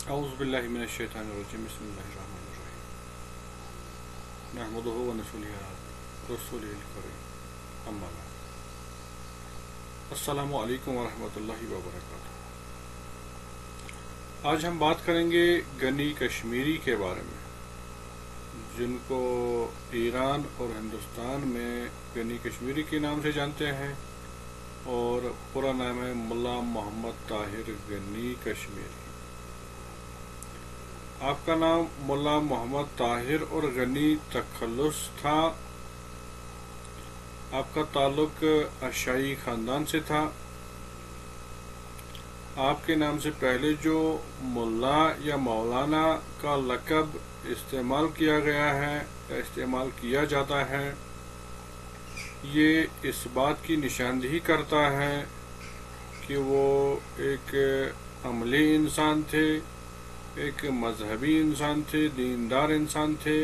اعوذ باللہ من الشیطان الرجیم بسم اللہ الرحمن الرحیم نحمدہ ونصلی علی رسولہ الکریم اما بعد السلام علیکم ورحمۃ اللہ وبرکاتہ۔ آج ہم بات کریں گے غنی کشمیری کے بارے میں، جن کو ایران اور ہندوستان میں غنی کشمیری کے نام سے جانتے ہیں، اور پورا نام ہے ملا محمد طاہر غنی کشمیری۔ آپ کا نام ملا محمد طاہر اور غنی تخلص تھا۔ آپ کا تعلق عشائی خاندان سے تھا۔ آپ کے نام سے پہلے جو ملا یا مولانا کا لقب استعمال کیا گیا ہے یا استعمال کیا جاتا ہے، یہ اس بات کی نشاندہی کرتا ہے کہ وہ ایک عملی انسان تھے، ایک مذہبی انسان تھے، دیندار انسان تھے،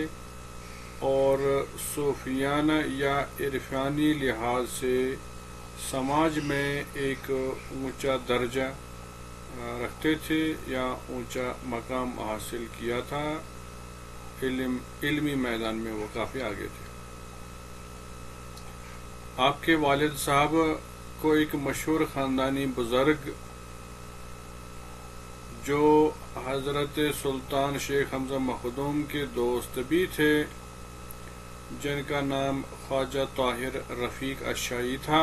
اور صوفیانہ یا عرفانی لحاظ سے سماج میں ایک اونچا درجہ رکھتے تھے یا اونچا مقام حاصل کیا تھا۔ علمی میدان میں وہ کافی آگے تھے۔ آپ کے والد صاحب کو ایک مشہور خاندانی بزرگ جو حضرت سلطان شیخ حمزہ مخدوم کے دوست بھی تھے، جن کا نام خواجہ طاہر رفیق عشائی تھا،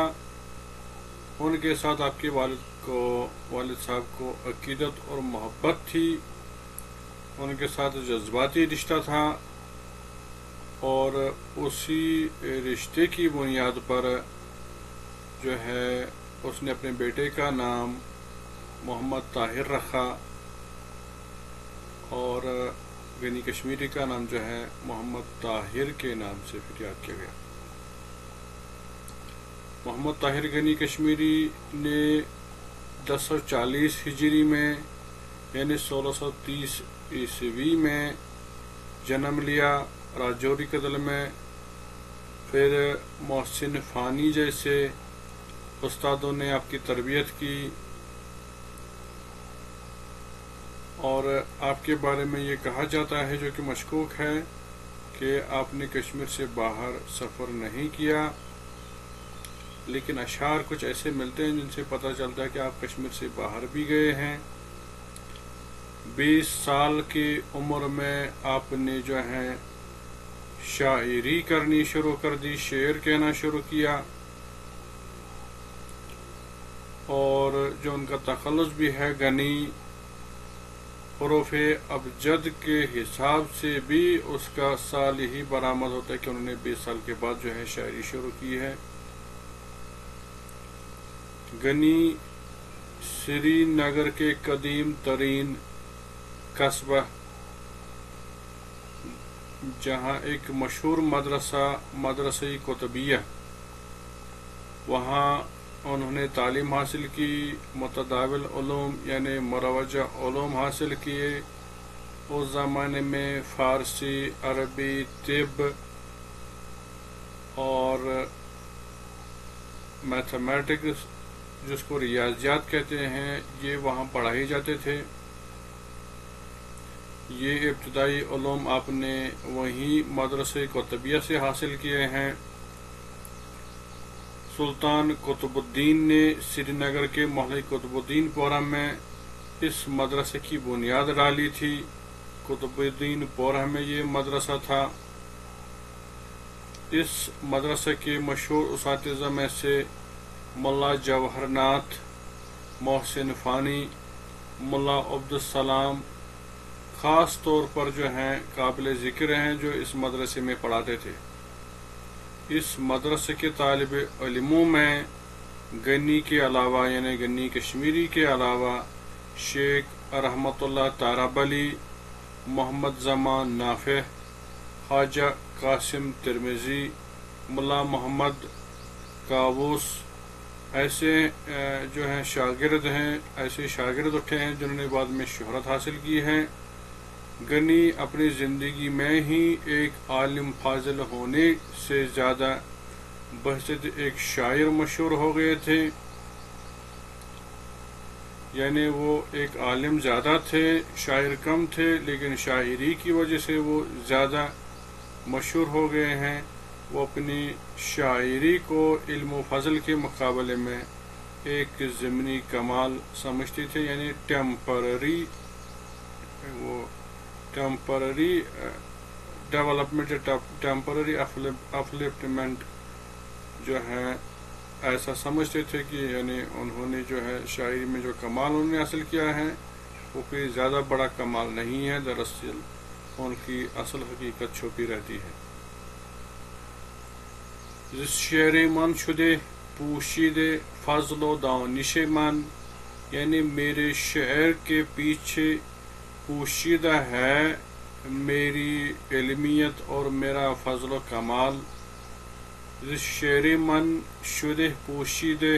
ان کے ساتھ آپ کے والد صاحب کو عقیدت اور محبت تھی، ان کے ساتھ جذباتی رشتہ تھا، اور اسی رشتے کی بنیاد پر جو ہے اس نے اپنے بیٹے کا نام محمد طاہر رکھا، اور غنی کشمیری کا نام جو ہے محمد طاہر کے نام سے پھر یاد کیا گیا۔ محمد طاہر غنی کشمیری نے 1040 ہجری میں یعنی 1630 عیسوی میں جنم لیا راجوری کے ضلع میں۔ پھر محسن فانی جیسے استادوں نے آپ کی تربیت کی، اور آپ کے بارے میں یہ کہا جاتا ہے، جو کہ مشکوک ہے، کہ آپ نے کشمیر سے باہر سفر نہیں کیا، لیکن اشعار کچھ ایسے ملتے ہیں جن سے پتہ چلتا ہے کہ آپ کشمیر سے باہر بھی گئے ہیں۔ 20 سال کی عمر میں آپ نے جو ہے شاعری کرنی شروع کر دی، شعر کہنا شروع کیا، اور جو ان کا تخلص بھی ہے غنی، حروف ابجد کے حساب سے بھی اس کا سال ہی برآمد ہوتا ہے کہ انہوں نے 20 سال کے بعد جو ہے شاعری شروع کی ہے۔ غنی سری نگر کے قدیم ترین قصبہ، جہاں ایک مشہور مدرسہ قطبیہ، وہاں انہوں نے تعلیم حاصل کی، متداول علوم یعنی مروجہ علوم حاصل کیے۔ اس زمانے میں فارسی، عربی، طب اور میتھمیٹکس، جس کو ریاضیات کہتے ہیں، یہ وہاں پڑھائی جاتے تھے۔ یہ ابتدائی علوم آپ نے وہیں مدرسہ قطبیہ سے حاصل کیے ہیں۔ سلطان قطب الدین نے سری نگر کے محلہ قطب الدین پورہ میں اس مدرسے کی بنیاد ڈالی تھی۔ قطب الدین پورہ میں یہ مدرسہ تھا۔ اس مدرسے کے مشہور اساتذہ میں سے ملا جواہر ناتھ، محسن فانی، ملا عبدالسلام خاص طور پر جو ہیں قابل ذکر ہیں، جو اس مدرسے میں پڑھاتے تھے۔ اس مدرسے کے طالب علموں میں غنی کے علاوہ یعنی غنی کشمیری کے علاوہ شیخ رحمت اللہ تارابلی، محمد زمان نافع، خواجہ قاسم ترمذی، ملا محمد کاووس ایسے جو ہیں شاگرد ہیں، ایسے شاگرد اٹھے ہیں جنہوں نے بعد میں شہرت حاصل کی ہے۔ غنی اپنی زندگی میں ہی ایک عالم فاضل ہونے سے زیادہ بحثیت ایک شاعر مشہور ہو گئے تھے۔ یعنی وہ ایک عالم زیادہ تھے، شاعر کم تھے، لیکن شاعری کی وجہ سے وہ زیادہ مشہور ہو گئے ہیں۔ وہ اپنی شاعری کو علم و فضل کے مقابلے میں ایک ضمنی کمال سمجھتے تھے، یعنی ٹیمپرری ڈیولپمنٹ، ٹیمپرری اپلفٹمنٹ جو ہے ایسا سمجھتے تھے کہ یعنی انہوں نے جو ہے شاعری میں جو کمال انہوں نے حاصل کیا ہے وہ کوئی زیادہ بڑا کمال نہیں ہے، دراصل ان کی اصل حقیقت چھپی رہتی ہے۔ جس شعر من شدے پوشیدے فضل و دانش من، یعنی میرے شعر کے پیچھے پوشیدہ ہے میری علمیت اور میرا فضل و کمال۔ جس شعر من شدے پوشیدے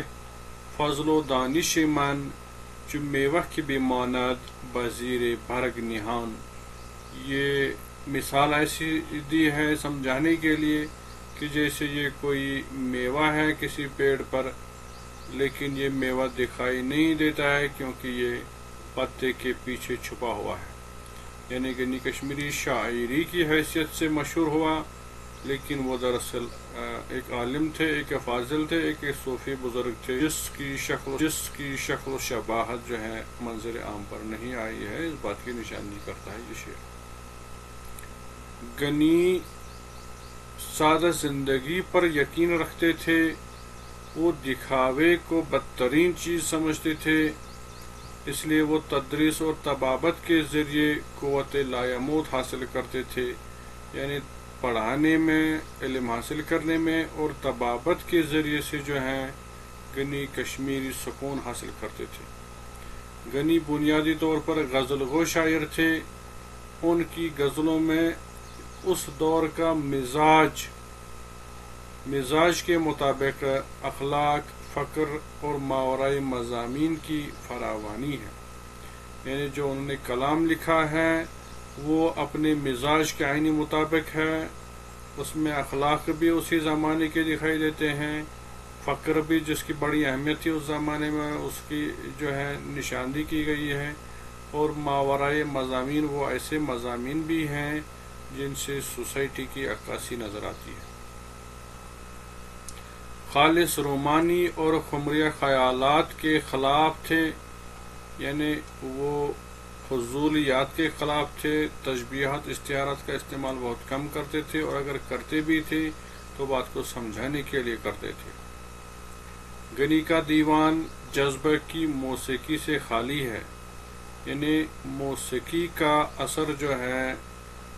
فضل و دانش من، جو میوہ کی بماند بزیر برگ نہان۔ یہ مثال ایسی دی ہے سمجھانے کے لیے کہ جیسے یہ کوئی میوہ ہے کسی پیڑ پر، لیکن یہ میوہ دکھائی نہیں دیتا ہے کیونکہ یہ پتے کے پیچھے چھپا ہوا ہے۔ یعنی کہ کشمیری شاعری کی حیثیت سے مشہور ہوا، لیکن وہ دراصل ایک عالم تھے، ایک فاضل تھے، ایک صوفی بزرگ تھے، جس کی شکل و شباہت جو ہے منظر عام پر نہیں آئی ہے۔ اس بات کی نشاندہی کرتا ہے یہ شعر۔ غنی سادہ زندگی پر یقین رکھتے تھے، وہ دکھاوے کو بدترین چیز سمجھتے تھے، اس لیے وہ تدریس اور طبابت کے ذریعے قوت لایموت حاصل کرتے تھے، یعنی پڑھانے میں، علم حاصل کرنے میں اور طبابت کے ذریعے سے جو ہے غنی کشمیری سکون حاصل کرتے تھے۔ غنی بنیادی طور پر غزل گو شاعر تھے۔ ان کی غزلوں میں اس دور کا مزاج کے مطابق اخلاق، فقر اور ماورائی مضامین کی فراوانی ہے، یعنی جو انہوں نے کلام لکھا ہے وہ اپنے مزاج کے عینی مطابق ہے، اس میں اخلاق بھی اسی زمانے کے دکھائی دیتے ہیں، فقر بھی جس کی بڑی اہمیت تھی اس زمانے میں اس کی جو ہے نشاندہی کی گئی ہے، اور ماورائی مضامین وہ ایسے مضامین بھی ہیں جن سے سوسائٹی کی عکاسی نظر آتی ہے۔ خالص رومانی اور خمریہ خیالات کے خلاف تھے، یعنی وہ فضولیات کے خلاف تھے، تشبیہات استعارات کا استعمال بہت کم کرتے تھے، اور اگر کرتے بھی تھے تو بات کو سمجھانے کے لیے کرتے تھے۔ غنی کا دیوان جذبہ کی موسیقی سے خالی ہے، یعنی موسیقی کا اثر جو ہے،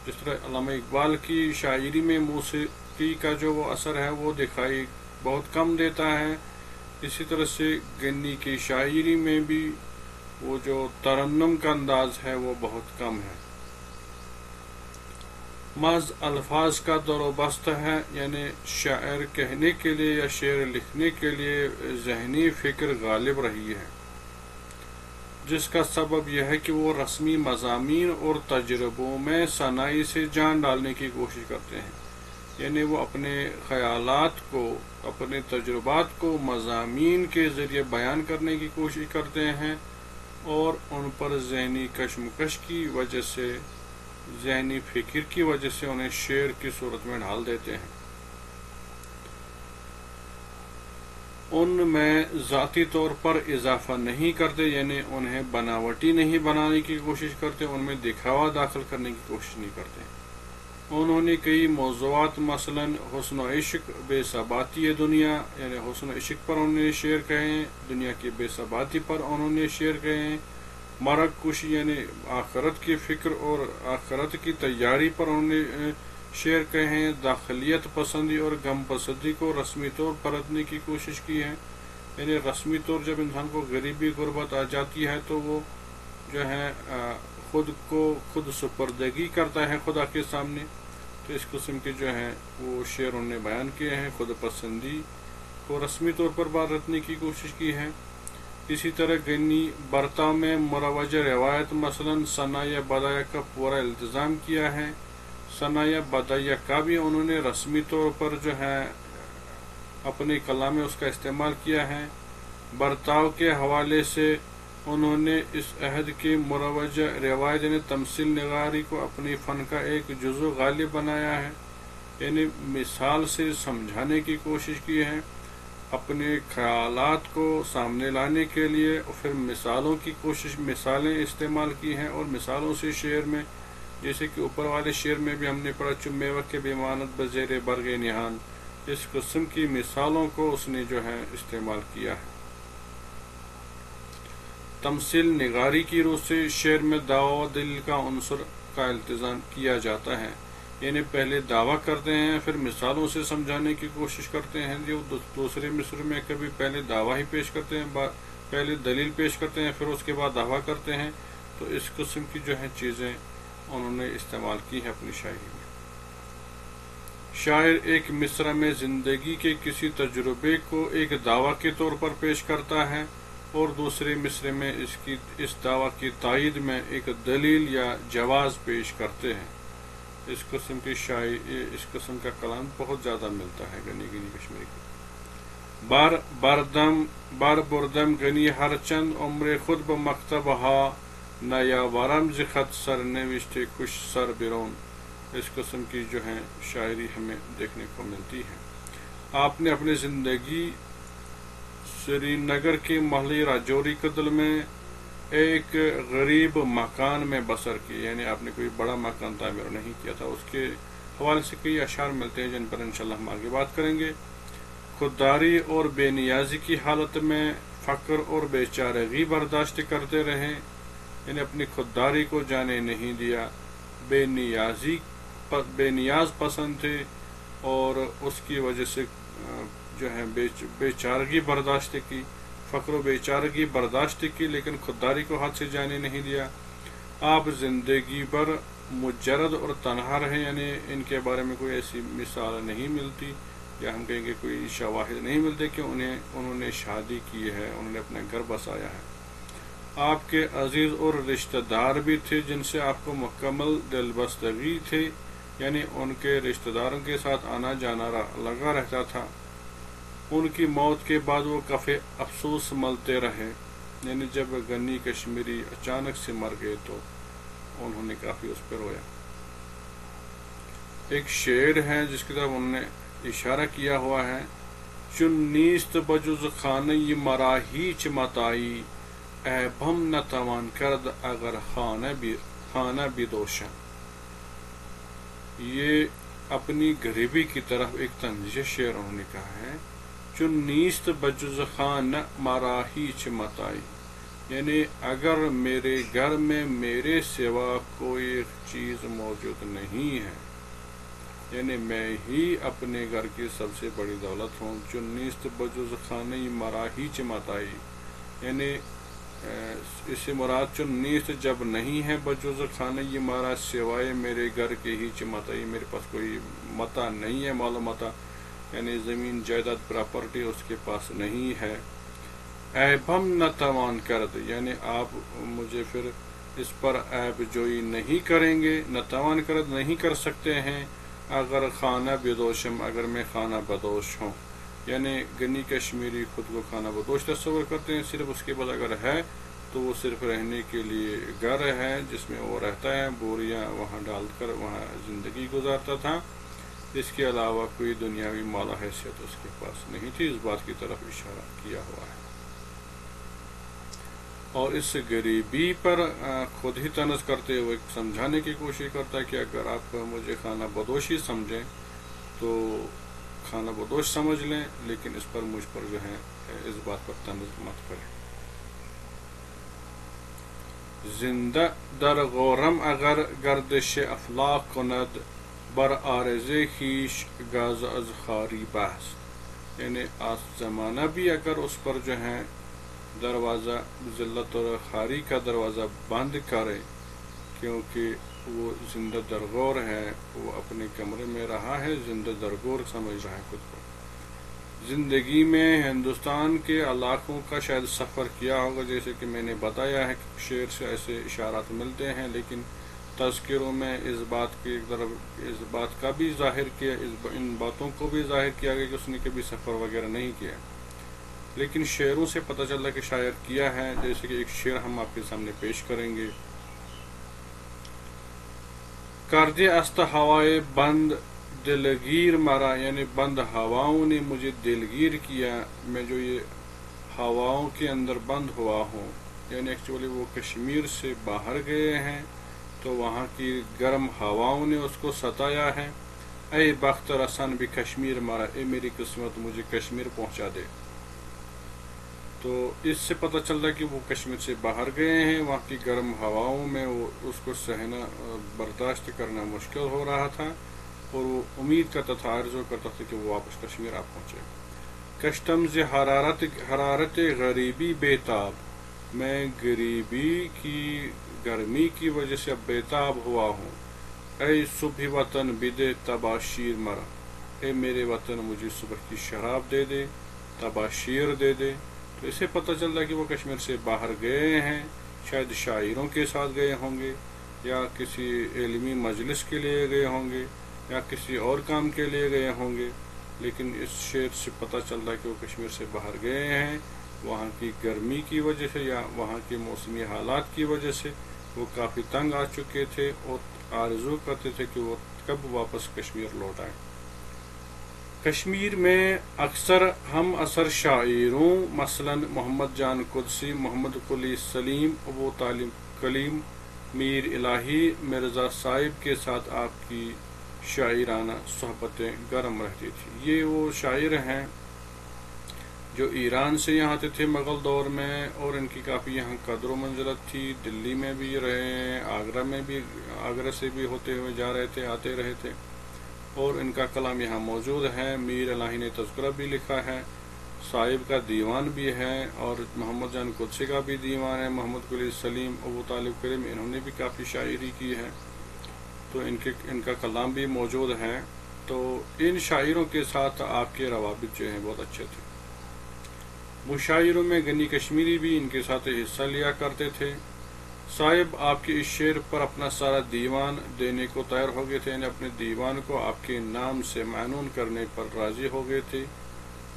جس طرح علامہ اقبال کی شاعری میں موسیقی کا جو وہ اثر ہے وہ دکھائی بہت کم دیتا ہے، اسی طرح سے غنی کی شاعری میں بھی وہ جو ترنم کا انداز ہے وہ بہت کم ہے۔ محض الفاظ کا دور و بست ہے، یعنی شعر کہنے کے لیے یا شعر لکھنے کے لیے ذہنی فکر غالب رہی ہے، جس کا سبب یہ ہے کہ وہ رسمی مضامین اور تجربوں میں صناعی سے جان ڈالنے کی کوشش کرتے ہیں، یعنی وہ اپنے خیالات کو، اپنے تجربات کو مضامین کے ذریعے بیان کرنے کی کوشش کرتے ہیں، اور ان پر ذہنی کشمکش کی وجہ سے، ذہنی فکر کی وجہ سے انہیں شعر کی صورت میں ڈھال دیتے ہیں۔ ان میں ذاتی طور پر اضافہ نہیں کرتے، یعنی انہیں بناوٹی نہیں بنانے کی کوشش کرتے، ان میں دکھاوا داخل کرنے کی کوشش نہیں کرتے۔ انہوں نے کئی موضوعات، مثلا حسن و عشق، بے ثباتی دنیا، یعنی حسن و عشق پر انہوں نے شعر کہے ہیں، دنیا کی بے ثباتی پر انہوں نے شعر کہے ہیں، مرگ کشی یعنی آخرت کی فکر اور آخرت کی تیاری پر انہوں نے شعر کہے ہیں، داخلیت پسندی اور غم پسندی کو رسمی طور پر ردنے کی کوشش کی ہے، یعنی رسمی طور جب انسان کو غریبی غربت آ جاتی ہے تو وہ جو ہے خود سپردگی کرتا ہے خدا کے سامنے، تو اس قسم کے جو ہیں وہ شعر انہوں نے بیان کیے ہیں، خود پسندی کو رسمی طور پر بات رکھنے کی کوشش کی ہے۔ اسی طرح غنی برتا میں مروج روایت، مثلا ثنایا بدایہ کا پورا التزام کیا ہے، ثنایا بدایہ کا بھی انہوں نے رسمی طور پر جو ہے اپنے کلام میں اس کا استعمال کیا ہے۔ برتاؤ کے حوالے سے انہوں نے اس عہد کی مروجہ روایت یعنی تمثیل نگاری کو اپنی فن کا ایک جزو غالب بنایا ہے، یعنی مثال سے سمجھانے کی کوشش کی ہے، اپنے خیالات کو سامنے لانے کے لیے، اور پھر مثالیں استعمال کی ہیں، اور مثالوں سے شعر میں جیسے کہ اوپر والے شعر میں بھی ہم نے پڑھا چمے وقت بیمانت بزیر برگ نہان، اس قسم کی مثالوں کو اس نے جو ہے استعمال کیا ہے۔ تمثیل نگاری کی روح سے شعر میں دعویٰ و دلیل کا عنصر کا التزام کیا جاتا ہے، یعنی پہلے دعویٰ کرتے ہیں پھر مثالوں سے سمجھانے کی کوشش کرتے ہیں، جو دوسرے مصر میں کبھی پہلے دعویٰ ہی پیش کرتے ہیں، پہلے دلیل پیش کرتے ہیں پھر اس کے بعد دعویٰ کرتے ہیں، تو اس قسم کی جو ہے چیزیں انہوں نے استعمال کی ہیں اپنی شاعری میں۔ شاعر ایک مصرع میں زندگی کے کسی تجربے کو ایک دعویٰ کے طور پر پیش کرتا ہے، اور دوسرے مصرع میں اس دعویٰ کی تائید میں ایک دلیل یا جواز پیش کرتے ہیں۔ اس قسم کا کلام بہت زیادہ ملتا ہے گنی کشمیری کی۔ بار بردم گنی ہر چند عمر خود بمکتب ہا، نیا ورم ز خط سر نوشتے خوش سر برون، اس قسم کی جو ہے شاعری ہمیں دیکھنے کو ملتی ہے۔ آپ نے اپنی زندگی سری نگر کے محلے راجوری قتل میں ایک غریب مکان میں بسر کی، یعنی آپ نے کوئی بڑا مکان تعمیر نہیں کیا تھا۔ اس کے حوالے سے کئی اشعار ملتے ہیں جن پر انشاءاللہ ہم آگے بات کریں گے۔ خودداری اور بے نیازی کی حالت میں فقر اور بے چارگی برداشت کرتے رہے، یعنی اپنی خودداری کو جانے نہیں دیا، بے نیاز پسند تھے، اور اس کی وجہ سے جو ہے بے چارگی برداشت کی، فقر و بے چارگی برداشت کی، لیکن خودداری کو ہاتھ سے جانے نہیں دیا۔ آپ زندگی بھر مجرد اور تنہا رہے، یعنی ان کے بارے میں کوئی ایسی مثال نہیں ملتی، یا ہم کہیں گے کوئی شواہد نہیں ملتے کہ انہوں نے شادی کی ہے، انہوں نے اپنا گھر بسایا ہے۔ آپ کے عزیز اور رشتہ دار بھی تھے جن سے آپ کو مکمل دلبستگی تھی، یعنی ان کے رشتہ داروں کے ساتھ آنا جانا لگا رہتا تھا۔ ان کی موت کے بعد وہ کفِ افسوس ملتے رہے، یعنی جب غنی کشمیری اچانک سے مر گئے تو انہوں نے کافی اس پر رویا۔ ایک شعر ہے جس کی طرف انہوں نے اشارہ کیا ہوا ہے، چون نیست بجز خانه مرا هیچ متاعی، عیبم نتوان کرد اگر خانه بدوشم۔ یہ اپنی غریبی کی طرف ایک طنزیہ شعر انہوں نے کہا ہے، چون نیست بجز خانه مرا هیچ متاعی، یعنی اگر میرے گھر میں میرے سوا کوئی چیز موجود نہیں ہے، یعنی میں ہی اپنے گھر کی سب سے بڑی دولت ہوں۔ چون نیست بجز خانه مرا هیچ متاعی، یعنی اس سے مراد چون نیست جب نہیں ہے، بجز خانه مرا سوائے میرے گھر کے ہیچ متاعی، میرے پاس کوئی متاع نہیں ہے، مال و متاع یعنی زمین جائیداد پراپرٹی اس کے پاس نہیں ہے۔ عیبم نتوان کرد، یعنی آپ مجھے پھر اس پر عیب جوئی نہیں کریں گے، نتوان کرد نہیں کر سکتے ہیں، اگر خانہ بدوشم، اگر میں خانہ بدوش ہوں، یعنی غنی کشمیری خود کو خانہ بدوش تصور کرتے ہیں، صرف اس کے بعد اگر ہے تو وہ صرف رہنے کے لیے گھر ہے جس میں وہ رہتا ہے، بوریاں وہاں ڈال کر وہاں زندگی گزارتا تھا، اس کے علاوہ کوئی دنیاوی مال و حیثیت اس کے پاس نہیں تھی۔ اس بات کی طرف اشارہ کیا ہوا ہے، اور اس غریبی پر خود ہی طنز کرتے ہوئے سمجھانے کی کوشش کرتا ہے کہ اگر آپ مجھے خانہ بدوشی سمجھیں تو خانہ بدوش سمجھ لیں، لیکن اس پر مجھ پر جو ہے اس بات پر طنز مت کریں۔ زندہ در غورم اگر گردش افلاک کند، بر عارض خویش گاز از خاری بست، یعنی زمانہ بھی اگر اس پر جو ہے دروازہ ذلت اور خاری کا دروازہ بند کرے، کیونکہ وہ زندہ درگور ہے، وہ اپنے کمرے میں رہا ہے، زندہ درگور سمجھ رہا ہے خود کو۔ زندگی میں ہندوستان کے علاقوں کا شاید سفر کیا ہوگا، جیسے کہ میں نے بتایا ہے کہ شعر سے ایسے اشارات ملتے ہیں، لیکن تذکروں میں اس بات کا بھی ظاہر کیا، ان باتوں کو بھی ظاہر کیا گیا کہ اس نے کبھی سفر وغیرہ نہیں کیا۔ لیکن شعروں سے پتہ چلتا کہ شاعر کیا ہے. جیسے کہ ایک شعر ہم آپ کے سامنے پیش کریں گے. کردے است ہوائے بند دلگیر مرا، یعنی بند ہواؤں نے مجھے دلگیر کیا، میں جو یہ ہواؤں کے اندر بند ہوا ہوں. یعنی ایکچولی وہ کشمیر سے باہر گئے ہیں تو وہاں کی گرم ہواؤں نے اس کو ستایا ہے. اے بخت رسن بھی کشمیر مرا، اے میری قسمت مجھے کشمیر پہنچا دے. تو اس سے پتہ چلتا ہے کہ وہ کشمیر سے باہر گئے ہیں، وہاں کی گرم ہواؤں میں وہ اس کو سہنا برداشت کرنا مشکل ہو رہا تھا، اور وہ امید کرتا تھا، آرزو کرتا تھا کہ وہ واپس کشمیر آ پہنچے. کشتم ز حرارت غریبی بےتاب، میں غریبی کی گرمی کی وجہ سے اب بےتاب ہوا ہوں. اے صبح وطن بدے تباشیر مرا، اے میرے وطن مجھے صبح کی شراب دے دے، تباشیر دے دے. تو اسے پتہ چلتا ہے کہ وہ کشمیر سے باہر گئے ہیں، شاید شاعروں کے ساتھ گئے ہوں گے، یا کسی علمی مجلس کے لیے گئے ہوں گے، یا کسی اور کام کے لیے گئے ہوں گے. لیکن اس شعر سے پتہ چلتا ہے کہ وہ کشمیر سے باہر گئے ہیں وہاں کی گرمی کی وجہ سے، یا وہاں کے موسمی حالات کی وجہ سے. وہ کافی تنگ آ چکے تھے اور آرزو کرتے تھے کہ وہ کب واپس کشمیر لوٹ آئیں. کشمیر میں اکثر ہم اثر شاعروں مثلا محمد جان قدسی، محمد قلی سلیم، ابو طالب کلیم، میر الہی مرزا صاحب کے ساتھ آپ کی شاعرانہ صحبتیں گرم رہتی تھی. یہ وہ شاعر ہیں جو ایران سے یہاں آتے تھے مغل دور میں، اور ان کی کافی یہاں قدر و منزلت تھی. دلی میں بھی رہے ہیں، آگرہ میں بھی، آگرہ سے بھی ہوتے ہوئے جا رہے تھے، آتے رہے تھے، اور ان کا کلام یہاں موجود ہے. میر الہی نے تذکرہ بھی لکھا ہے، صاحب کا دیوان بھی ہے، اور محمد جان قدسی کا بھی دیوان ہے. محمد قلی سلیم، ابو طالب کریم، انہوں نے بھی کافی شاعری کی ہے، تو ان کا کلام بھی موجود ہے. تو ان شاعروں کے ساتھ آپ کے روابط جو ہیں بہت اچھے تھے. مشاعروں میں غنی کشمیری بھی ان کے ساتھ حصہ لیا کرتے تھے. صاحب آپ کے اس شعر پر اپنا سارا دیوان دینے کو تیار ہو گئے تھے، یعنی اپنے دیوان کو آپ کے نام سے معنون کرنے پر راضی ہو گئے تھے.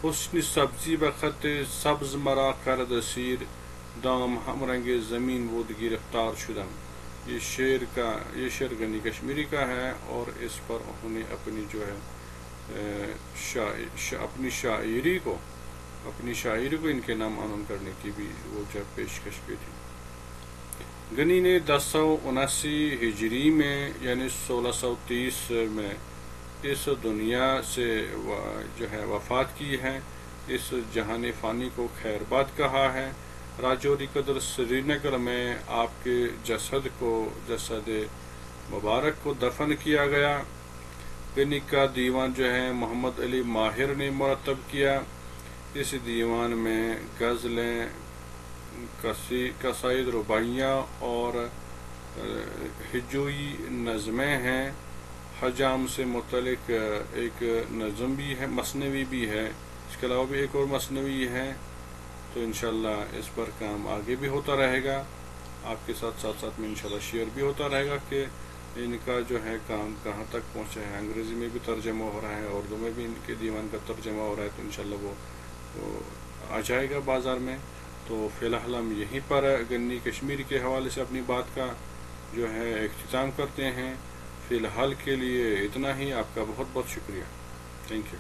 حسن سبزی بخط سبز مرا کرد سیر، دام ہم رنگ زمین بود گرفتار شدم. یہ شعر غنی کشمیری کا ہے، اور اس پر انہوں نے اپنی جو ہے اپنی شاعری کو ان کے نام معنون کرنے کی بھی وہ جو پیشکش کی تھی. غنی نے 1079 ہجری میں یعنی 1630 میں اس دنیا سے جو ہے وفات کی ہے. اس جہان فانی کو خیر باد کہا ہے. راجوری قدر سری نگر میں آپ کے جسد مبارک کو دفن کیا گیا. غنی کا دیوان جو ہے محمد علی ماہر نے مرتب کیا. اس دیوان میں غزلیں، قصائد، رباعیاں اور ہجوئی نظمیں ہیں. حجام سے متعلق ایک نظم بھی ہے، مثنوی بھی ہے، اس کے علاوہ بھی ایک اور مثنوی ہے. تو انشاءاللہ اس پر کام آگے بھی ہوتا رہے گا، آپ کے ساتھ میں انشاءاللہ شیئر بھی ہوتا رہے گا کہ ان کا جو ہے کام کہاں تک پہنچا ہے. انگریزی میں بھی ترجمہ ہو رہا ہے، اردو میں بھی ان کے دیوان کا ترجمہ ہو رہا ہے، تو انشاءاللہ وہ آ جائے گا بازار میں. تو فی الحال ہم یہیں پر غنی کشمیری کے حوالے سے اپنی بات کا جو ہے اختتام کرتے ہیں. فی الحال کے لیے اتنا ہی. آپ کا بہت بہت شکریہ. Thank you.